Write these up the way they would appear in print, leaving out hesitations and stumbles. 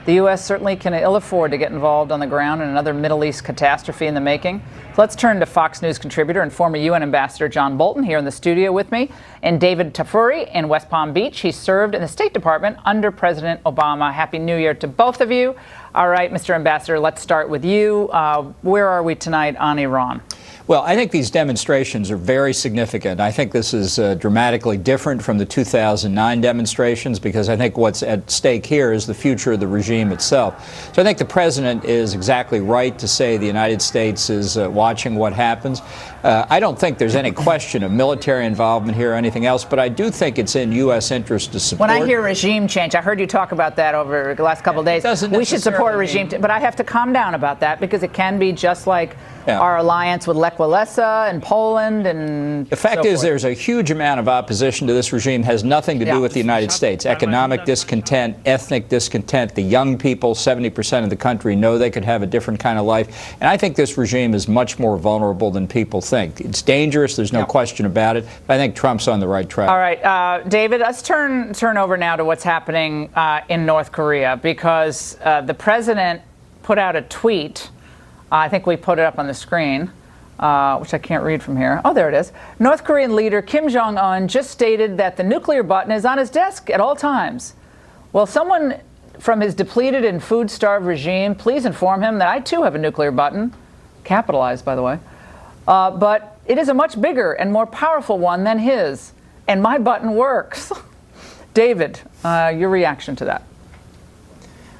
The U.S. certainly can ill afford to get involved on the ground in another Middle East catastrophe in the making. So let's turn to Fox News contributor and former UN Ambassador John Bolton here in the studio with me, and David Tafuri in West Palm Beach. He served in the State Department under President Obama. Happy New Year to both of you. All right, Mr. Ambassador, let's start with you. Where are we tonight on Iran? Well, I think these demonstrations are very significant. I think this is dramatically different from the 2009 demonstrations because I think what's at stake here is the future of the regime itself. So I think the president is exactly right to say the United States is watching what happens. I don't think there's any question of military involvement here or anything else, but I do think it's in U.S. interest to support. When I hear regime change, I heard you talk about that over the last couple of days. We should support a regime, but I have to calm down about that because it can be just like our alliance with Lech Walesa and Poland and the fact is there's a huge amount of opposition to this regime. Has nothing to do with the United States. Economic discontent, ethnic discontent. The young people, 70% of the country, know they could have a different kind of life. And I think this regime is much more vulnerable than people think. It's dangerous. There's no question about it. But I think Trump's on the right track. All right, David, let's turn over now to what's happening in North Korea because the president put out a tweet. I think we put it up on the screen, which I can't read from here. Oh, there it is. North Korean leader Kim Jong-un just stated that the nuclear button is on his desk at all times. Will someone from his depleted and food-starved regime please inform him that I, too, have a nuclear button, capitalized, by the way, but it is a much bigger and more powerful one than his, and my button works. David, your reaction to that?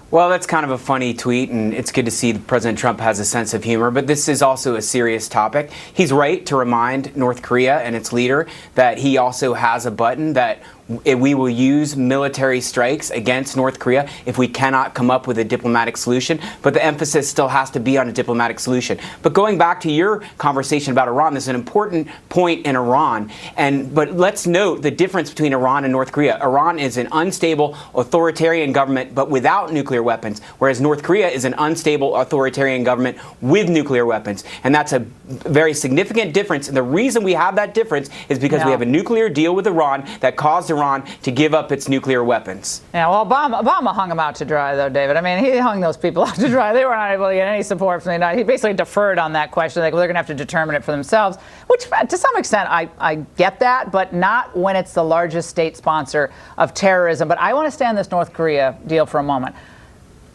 Well, that's kind of a funny tweet, and it's good to see that President Trump has a sense of humor, but this is also a serious topic. He's right to remind North Korea and its leader that he also has a button that we will use military strikes against North Korea if we cannot come up with a diplomatic solution, but the emphasis still has to be on a diplomatic solution. But going back to your conversation about Iran, there's an important point in Iran, but let's note the difference between Iran and North Korea. Iran is an unstable authoritarian government but without nuclear weapons, whereas North Korea is an unstable authoritarian government with nuclear weapons. And that's a very significant difference, and the reason we have that difference is because we have a nuclear deal with Iran that caused Iran to give up its nuclear weapons. Yeah, well, Obama hung them out to dry, though, David. I mean, he hung those people out to dry. They were not able to get any support from the United States. He basically deferred on that question. Like, well, they're going to have to determine it for themselves, which, to some extent, I get that, but not when it's the largest state sponsor of terrorism. But I want to stay on this North Korea deal for a moment.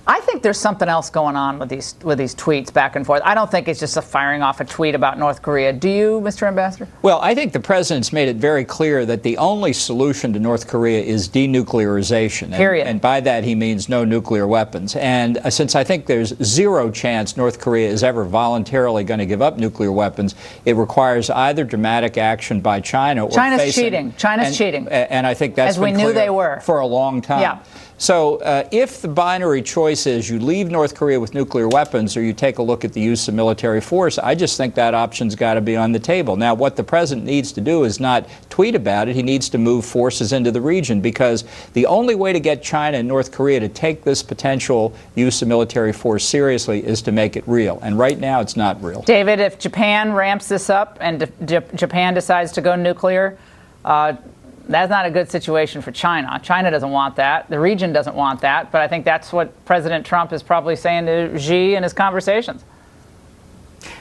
I think there's something else going on with these tweets back and forth. I don't think it's just a firing off a tweet about North Korea. Do you, Mr. Ambassador? Well, I think the president's made it very clear that the only solution to North Korea is denuclearization. Period. And by that he means no nuclear weapons. And since I think there's zero chance North Korea is ever voluntarily going to give up nuclear weapons, it requires either dramatic action by China or China's cheating. China's cheating. And I think that's as we knew they were for a long time. Yeah. So if the binary choice is you leave North Korea with nuclear weapons or you take a look at the use of military force, I just think that option's got to be on the table. Now, what the president needs to do is not tweet about it. He needs to move forces into the region because the only way to get China and North Korea to take this potential use of military force seriously is to make it real. And right now, it's not real. David, if Japan ramps this up and Japan decides to go nuclear, that's not a good situation for China. China doesn't want that. The region doesn't want that. But I think that's what President Trump is probably saying to Xi in his conversations.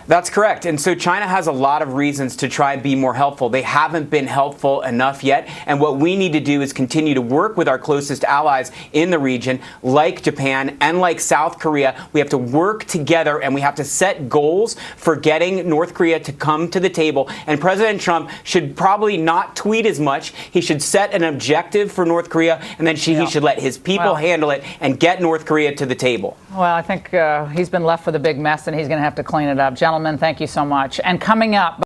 That's correct. And so China has a lot of reasons to try and be more helpful. They haven't been helpful enough yet. And what we need to do is continue to work with our closest allies in the region, like Japan and like South Korea. We have to work together and we have to set goals for getting North Korea to come to the table. And President Trump should probably not tweet as much. He should set an objective for North Korea, and then he should let his people handle it and get North Korea to the table. Well, I think he's been left with a big mess, and he's going to have to clean it up. Gentlemen, thank you so much. And coming up...